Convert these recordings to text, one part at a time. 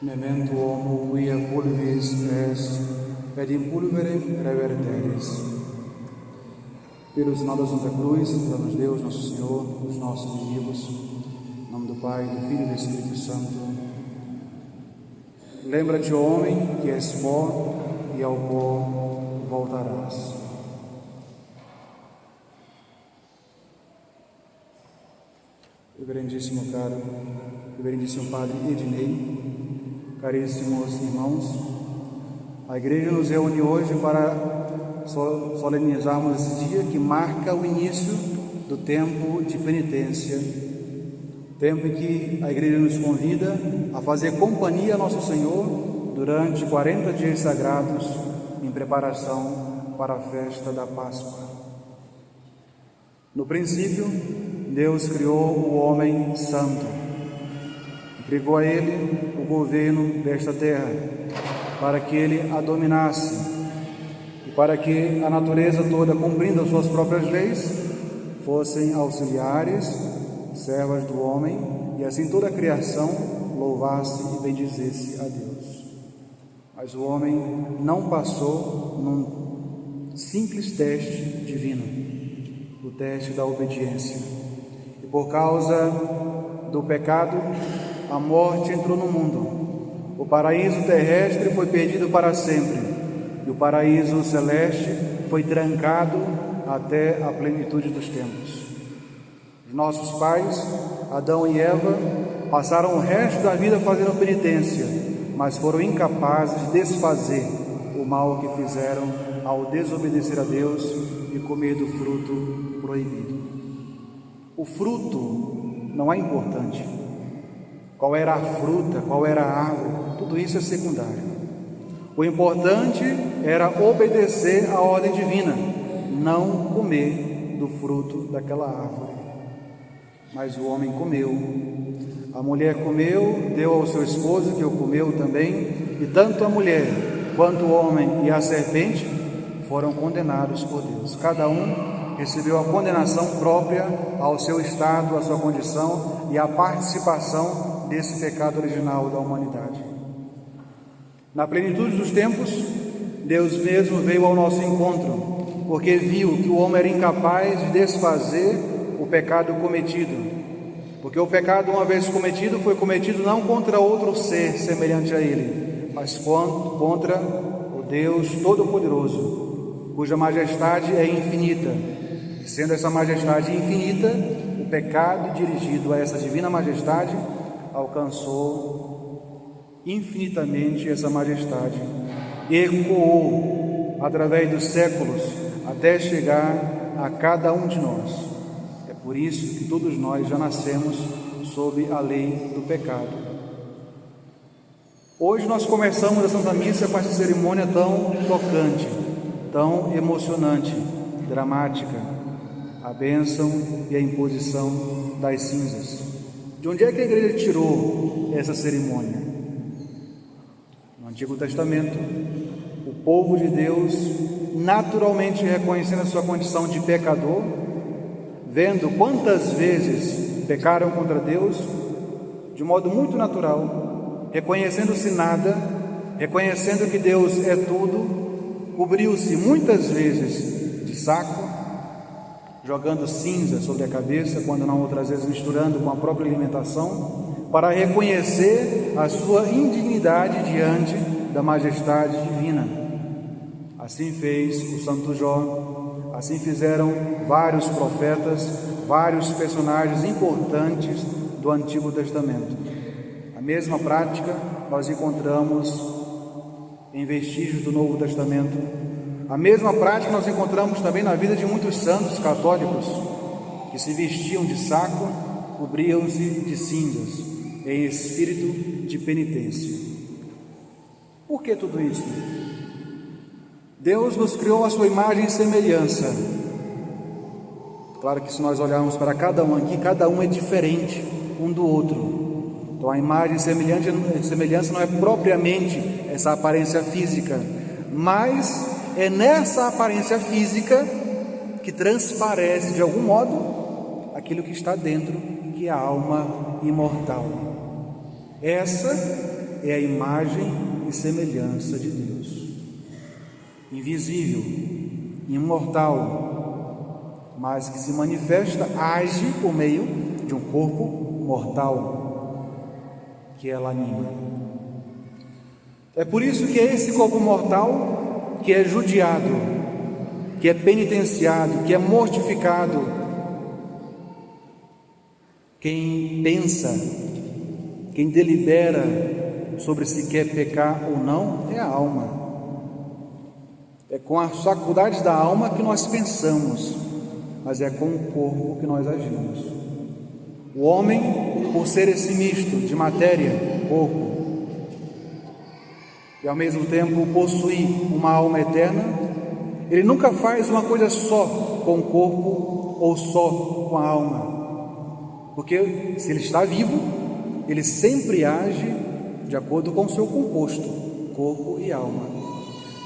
Memento homo quia pulvis est, et in pulverem reverteris. Pelo sinal da Santa Cruz, dá-nos Deus, nosso Senhor, os nossos inimigos. Em nome do Pai, do Filho e do Espírito Santo. Lembra-te, homem, que és pó, e ao pó voltarás. Reverendíssimo caro, reverendíssimo Padre Ednei, caríssimos irmãos, a Igreja nos reúne hoje para solenizarmos esse dia que marca o início do tempo de penitência, tempo em que a Igreja nos convida a fazer companhia a Nosso Senhor durante 40 dias sagrados em preparação para a festa da Páscoa. No princípio, Deus criou o homem santo, entregou a ele o governo desta terra, para que ele a dominasse e para que a natureza toda, cumprindo as suas próprias leis, fossem auxiliares, servas do homem, e assim toda a criação louvasse e bendizesse a Deus. Mas o homem não passou num simples teste divino, o teste da obediência. E por causa do pecado, a morte entrou no mundo. O paraíso terrestre foi perdido para sempre, e o paraíso celeste foi trancado até a plenitude dos tempos. Os nossos pais, Adão e Eva, passaram o resto da vida fazendo penitência, mas foram incapazes de desfazer o mal que fizeram ao desobedecer a Deus e comer do fruto proibido. O fruto não é importante. Qual era a fruta, qual era a árvore, tudo isso é secundário. O importante era obedecer à ordem divina, não comer do fruto daquela árvore. Mas o homem comeu, a mulher comeu, deu ao seu esposo, que o comeu também, e tanto a mulher quanto o homem e a serpente foram condenados por Deus. Cada um recebeu a condenação própria ao seu estado, à sua condição e à participação desse pecado original da humanidade. Na plenitude dos tempos, Deus mesmo veio ao nosso encontro, porque viu que o homem era incapaz de desfazer o pecado cometido. Porque o pecado, uma vez cometido, foi cometido não contra outro ser semelhante a ele, mas contra o Deus Todo-Poderoso, cuja majestade é infinita. E sendo essa majestade infinita, o pecado dirigido a essa divina majestade alcançou infinitamente essa majestade, ecoou através dos séculos até chegar a cada um de nós. É por isso que todos nós já nascemos sob a lei do pecado. Hoje nós começamos a Santa Missa com essa cerimônia tão tocante, tão emocionante, dramática, a bênção e a imposição das cinzas. De onde é que a Igreja tirou essa cerimônia? No Antigo Testamento, o povo de Deus, naturalmente reconhecendo a sua condição de pecador, vendo quantas vezes pecaram contra Deus, de modo muito natural, reconhecendo-se nada, reconhecendo que Deus é tudo, cobriu-se muitas vezes de saco, jogando cinza sobre a cabeça, quando não outras vezes misturando com a própria alimentação, para reconhecer a sua indignidade diante da majestade divina. Assim fez o Santo Jó, assim fizeram vários profetas, vários personagens importantes do Antigo Testamento. A mesma prática nós encontramos em vestígios do Novo Testamento. A mesma prática nós encontramos também na vida de muitos santos católicos, que se vestiam de saco, cobriam-se de cinzas, em espírito de penitência. Por que tudo isso? Deus nos criou a sua imagem e semelhança. Claro que se nós olharmos para cada um aqui, cada um é diferente um do outro. Então a imagem e semelhança não é propriamente essa aparência física, mas é nessa aparência física que transparece de algum modo aquilo que está dentro, que é a alma imortal. Essa é a imagem e semelhança de Deus. Invisível, imortal, mas que se manifesta, age por meio de um corpo mortal, que ela anima. É por isso que é esse corpo mortal que é judiado, que é penitenciado, que é mortificado. Quem pensa, quem delibera sobre se quer pecar ou não é a alma. É com as faculdades da alma que nós pensamos, mas é com o corpo que nós agimos. O homem, por ser esse misto de matéria, corpo, e ao mesmo tempo possuir uma alma eterna, ele nunca faz uma coisa só com o corpo ou só com a alma, porque se ele está vivo, ele sempre age de acordo com o seu composto, corpo e alma.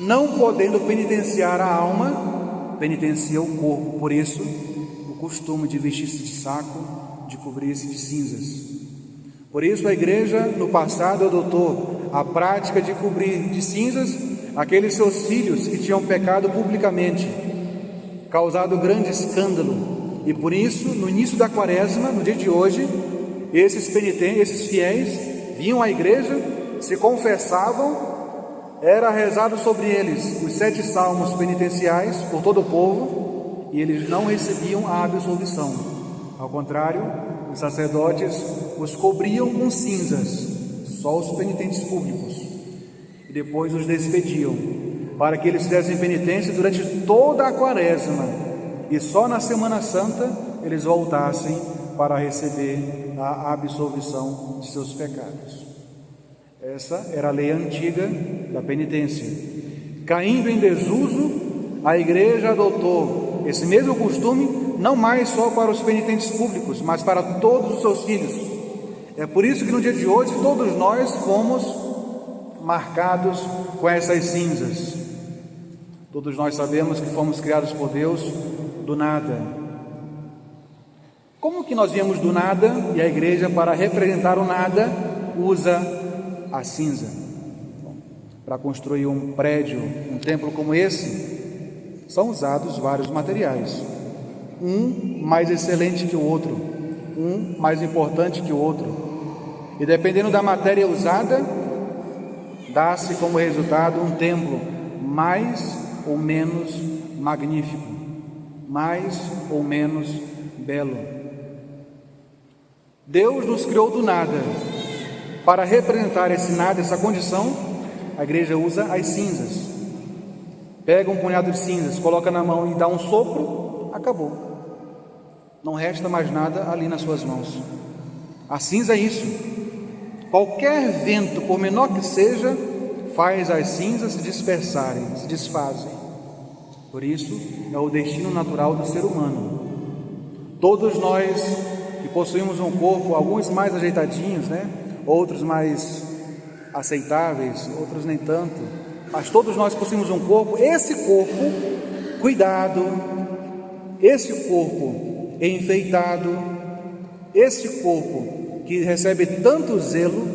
Não podendo penitenciar a alma, penitencia o corpo. Por isso, o costume de vestir-se de saco, de cobrir-se de cinzas. Por isso, a igreja, no passado, adotou a prática de cobrir de cinzas aqueles seus filhos que tinham pecado publicamente, causado grande escândalo. E por isso, no início da quaresma, no dia de hoje, esses penitentes, esses fiéis, vinham à igreja, se confessavam, era rezado sobre eles os 7 salmos penitenciais por todo o povo, e eles não recebiam a absolvição. Ao contrário, os sacerdotes os cobriam com cinzas, só os penitentes públicos, e depois os despediam, para que eles fizessem penitência durante toda a quaresma, e só na Semana Santa eles voltassem para receber a absolvição de seus pecados. Essa era a lei antiga da penitência. Caindo em desuso, a igreja adotou esse mesmo costume, não mais só para os penitentes públicos, mas para todos os seus filhos. É por isso que no dia de hoje todos nós fomos marcados com essas cinzas. Todos nós sabemos que fomos criados por Deus do nada. Como que nós viemos do nada e a igreja, para representar o nada, usa a cinza? Para construir um prédio, um templo como esse, são usados vários materiais, um mais excelente que o outro, um mais importante que o outro, e dependendo da matéria usada, dá-se como resultado um templo mais ou menos magnífico, mais ou menos belo. Deus nos criou do nada. Para representar esse nada, essa condição, a igreja usa as cinzas. Pega um punhado de cinzas, coloca na mão e dá um sopro, acabou. Não resta mais nada ali nas suas mãos. A cinza é isso. Qualquer vento, por menor que seja, faz as cinzas se dispersarem, se desfazem. Por isso, é o destino natural do ser humano. Todos nós que possuímos um corpo, alguns mais ajeitadinhos, outros mais aceitáveis, outros nem tanto, mas todos nós possuímos um corpo. Esse corpo cuidado, esse corpo enfeitado, esse corpo que recebe tanto zelo,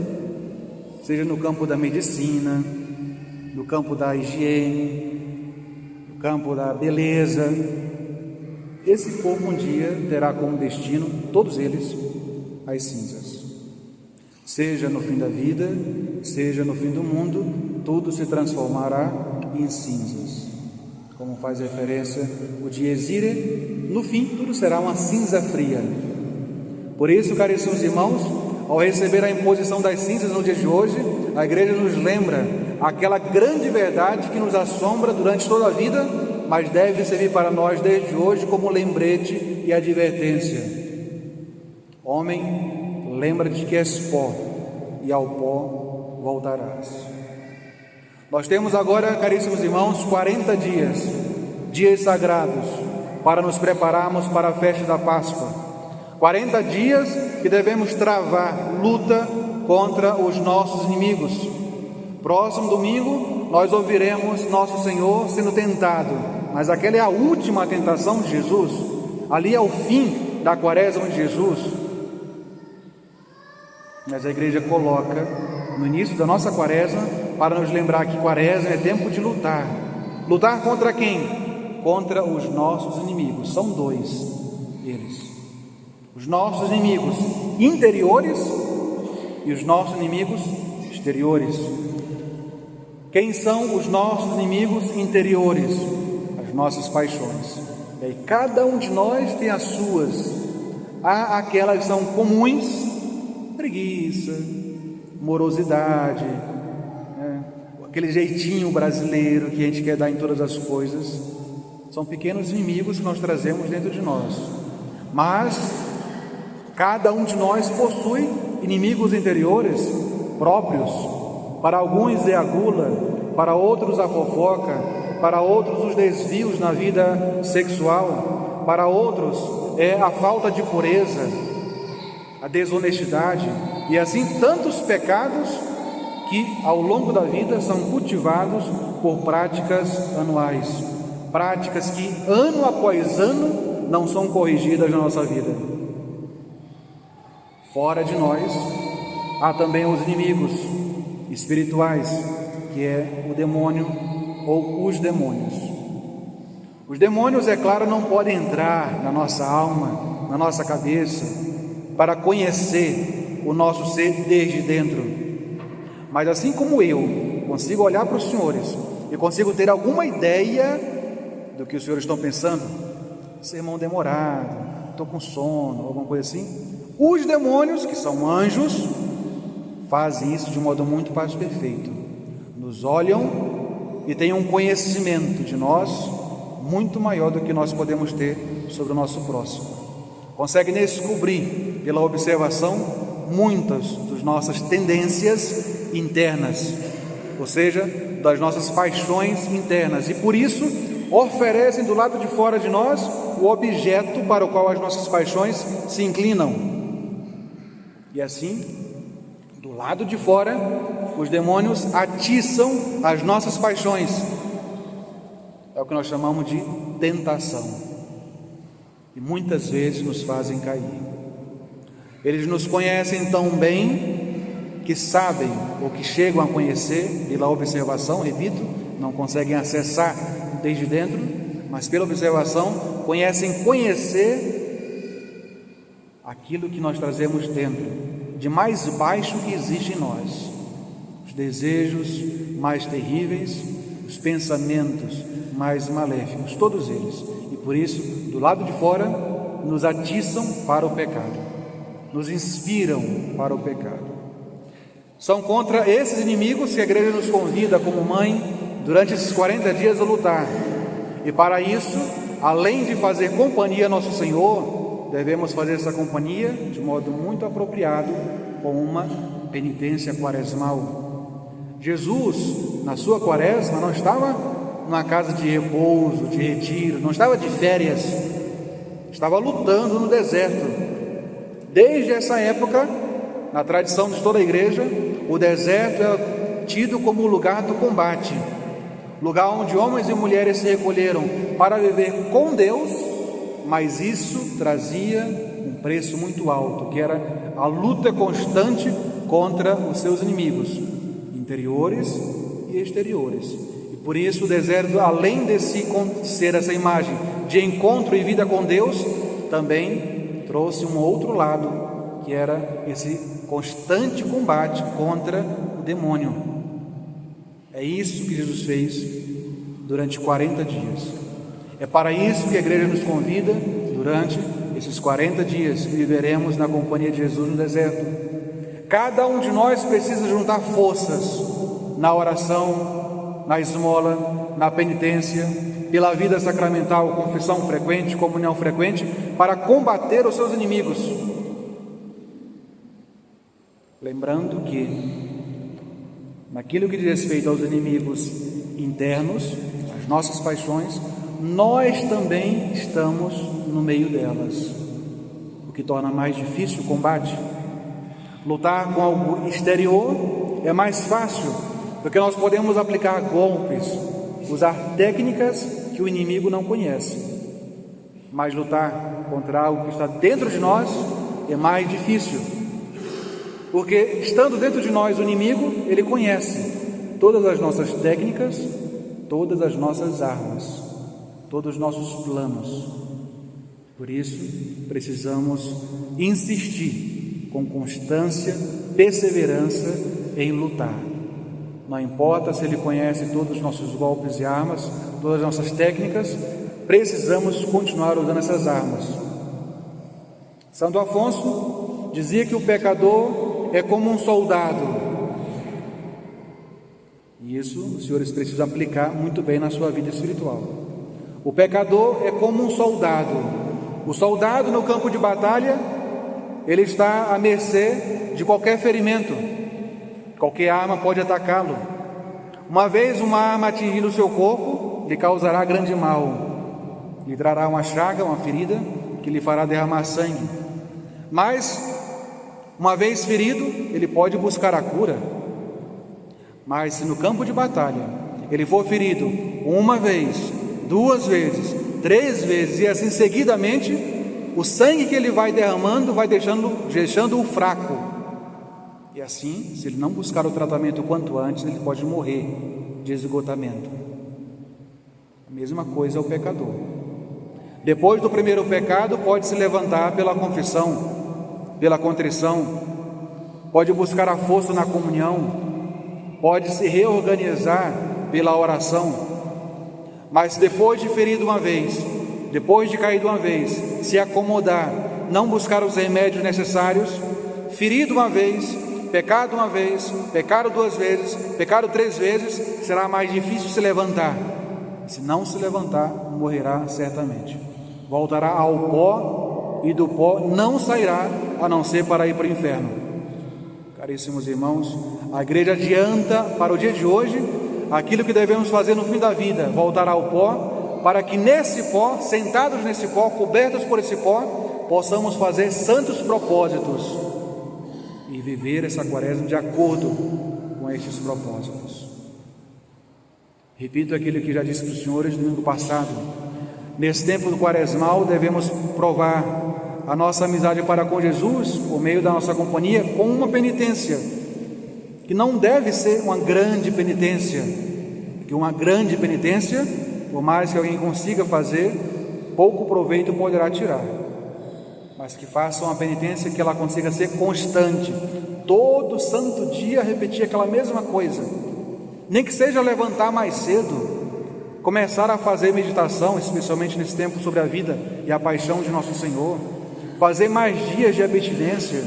seja no campo da medicina, no campo da higiene, no campo da beleza, esse corpo um dia terá como destino, todos eles, as cinzas. Seja no fim da vida, seja no fim do mundo, tudo se transformará em cinzas. Como faz referência o Dies Irae, no fim tudo será uma cinza fria. Por isso, caríssimos irmãos, ao receber a imposição das cinzas no dia de hoje, a igreja nos lembra aquela grande verdade que nos assombra durante toda a vida, mas deve servir para nós desde hoje como lembrete e advertência. Homem, lembra-te que és pó, e ao pó voltarás. Nós temos agora, caríssimos irmãos, 40 dias sagrados, para nos prepararmos para a festa da Páscoa. 40 dias que devemos travar luta contra os nossos inimigos. Próximo domingo, nós ouviremos nosso Senhor sendo tentado, mas aquela é a última tentação de Jesus, ali é o fim da quaresma de Jesus. Mas a igreja coloca no início da nossa quaresma, para nos lembrar que quaresma é tempo de lutar. Lutar contra quem? Contra os nossos inimigos. São dois eles: os nossos inimigos interiores e os nossos inimigos exteriores. Quem são os nossos inimigos interiores? As nossas paixões. E aí cada um de nós tem as suas. Há aquelas que são comuns: preguiça, morosidade, aquele jeitinho brasileiro que a gente quer dar em todas as coisas. São pequenos inimigos que nós trazemos dentro de nós. Mas cada um de nós possui inimigos interiores próprios. Para alguns é a gula, para outros a fofoca, para outros os desvios na vida sexual, para outros é a falta de pureza, a desonestidade, e assim tantos pecados que ao longo da vida são cultivados por práticas anuais, práticas que ano após ano não são corrigidas na nossa vida. Fora de nós há também os inimigos espirituais, que é o demônio ou os demônios. Os demônios, é claro, não podem entrar na nossa alma, na nossa cabeça, para conhecer o nosso ser desde dentro. Mas assim como eu consigo olhar para os senhores e consigo ter alguma ideia do que os senhores estão pensando, sermão demorado, estou com sono, alguma coisa assim, os demônios, que são anjos, fazem isso de modo muito mais perfeito. Nos olham e têm um conhecimento de nós muito maior do que nós podemos ter sobre o nosso próximo. Conseguem descobrir pela observação muitas das nossas tendências internas, ou seja, das nossas paixões internas, e por isso oferecem do lado de fora de nós o objeto para o qual as nossas paixões se inclinam. E assim, do lado de fora, os demônios atiçam as nossas paixões. É o que nós chamamos de tentação. E muitas vezes nos fazem cair. Eles nos conhecem tão bem que sabem, ou que chegam a conhecer pela observação, repito, não conseguem acessar desde dentro, mas pela observação conhecer aquilo que nós trazemos dentro, de mais baixo que existe em nós, os desejos mais terríveis, os pensamentos mais maléficos, todos eles. E por isso, do lado de fora, nos atiçam para o pecado, nos inspiram para o pecado. São contra esses inimigos que a igreja nos convida como mãe durante esses 40 dias a lutar. E para isso, além de fazer companhia a nosso Senhor, devemos fazer essa companhia de modo muito apropriado, com uma penitência quaresmal. Jesus, na sua quaresma, não estava numa casa de repouso, de retiro, não estava de férias, estava lutando no deserto. Desde essa época, na tradição de toda a igreja, o deserto é tido como o lugar do combate, lugar onde homens e mulheres se recolheram para viver com Deus, mas isso trazia um preço muito alto, que era a luta constante contra os seus inimigos, interiores e exteriores. E por isso o deserto, além de ser essa imagem de encontro e vida com Deus, também trouxe um outro lado, que era esse constante combate contra o demônio. É isso que Jesus fez durante 40 dias. É para isso que a igreja nos convida durante esses 40 dias que viveremos na companhia de Jesus no deserto. Cada um de nós precisa juntar forças na oração, na esmola, na penitência, pela vida sacramental, confissão frequente, comunhão frequente, para combater os seus inimigos. Lembrando que, naquilo que diz respeito aos inimigos internos, as nossas paixões, nós também estamos no meio delas, o que torna mais difícil o combate. Lutar com algo exterior é mais fácil, porque nós podemos aplicar golpes, usar técnicas que o inimigo não conhece. Mas lutar contra algo que está dentro de nós é mais difícil. Porque estando dentro de nós o inimigo, ele conhece todas as nossas técnicas, todas as nossas armas, todos os nossos planos. Por isso, precisamos insistir com constância, perseverança em lutar. Não importa se ele conhece todos os nossos golpes e armas, todas as nossas técnicas, precisamos continuar usando essas armas. Santo Afonso dizia que o pecador é como um soldado. E isso os senhores precisam aplicar muito bem na sua vida espiritual. O pecador é como um soldado. O soldado no campo de batalha, ele está à mercê de qualquer ferimento. Qualquer arma pode atacá-lo. Uma vez uma arma atingindo o seu corpo, lhe causará grande mal. Lhe trará uma chaga, uma ferida, que lhe fará derramar sangue. Mas, uma vez ferido, ele pode buscar a cura. Mas se no campo de batalha ele for ferido uma vez, 2 vezes, 3 vezes e assim seguidamente, o sangue que ele vai derramando vai deixando-o fraco. E assim, se ele não buscar o tratamento quanto antes, ele pode morrer de esgotamento. A mesma coisa é o pecador. Depois do primeiro pecado, pode se levantar pela confissão, pela contrição, pode buscar a força na comunhão, pode se reorganizar pela oração. Mas depois de ferido uma vez, depois de caído uma vez, se acomodar, não buscar os remédios necessários, ferido uma vez, pecado uma vez, pecado 2 vezes, pecado 3 vezes, será mais difícil se levantar. Se não se levantar, morrerá certamente. Voltará ao pó e do pó não sairá, a não ser para ir para o inferno. Caríssimos irmãos, a igreja adianta para o dia de hoje aquilo que devemos fazer no fim da vida, voltar ao pó, para que nesse pó, sentados nesse pó, cobertos por esse pó, possamos fazer santos propósitos e viver essa quaresma de acordo com esses propósitos. Repito aquilo que já disse para os senhores no domingo passado: nesse tempo do quaresmal devemos provar a nossa amizade para com Jesus, por meio da nossa companhia, com uma penitência, que não deve ser uma grande penitência, porque uma grande penitência, por mais que alguém consiga fazer, pouco proveito poderá tirar, mas que faça uma penitência que ela consiga ser constante, todo santo dia repetir aquela mesma coisa, nem que seja levantar mais cedo, começar a fazer meditação, especialmente nesse tempo sobre a vida e a paixão de nosso Senhor, fazer mais dias de abstinência,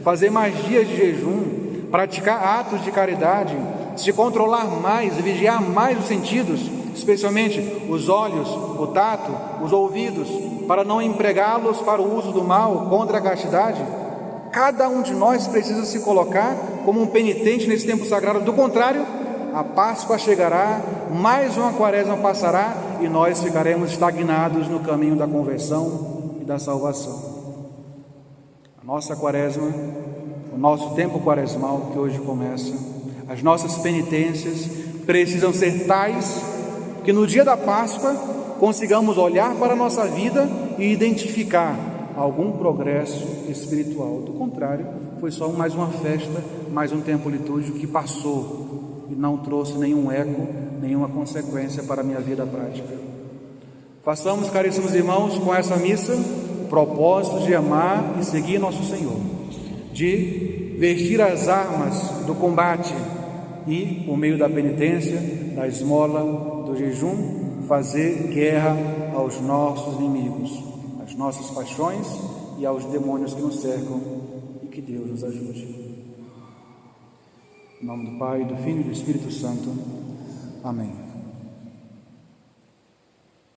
fazer mais dias de jejum, praticar atos de caridade, se controlar mais, vigiar mais os sentidos, especialmente os olhos, o tato, os ouvidos, para não empregá-los para o uso do mal, contra a castidade. Cada um de nós precisa se colocar como um penitente nesse tempo sagrado. Do contrário, a Páscoa chegará, mais uma quaresma passará e nós ficaremos estagnados no caminho da conversão e da salvação. A nossa quaresma, o nosso tempo quaresmal que hoje começa, as nossas penitências precisam ser tais que no dia da Páscoa consigamos olhar para a nossa vida e identificar algum progresso espiritual. Do contrário, foi só mais uma festa, mais um tempo litúrgico que passou e não trouxe nenhum eco, nenhuma consequência para a minha vida prática. Façamos, caríssimos irmãos, com essa missa o propósito de amar e seguir nosso Senhor, de vestir as armas do combate e, por meio da penitência, da esmola, do jejum, fazer guerra aos nossos inimigos, às nossas paixões e aos demônios que nos cercam, e que Deus nos ajude. Em nome do Pai, do Filho e do Espírito Santo. Amém.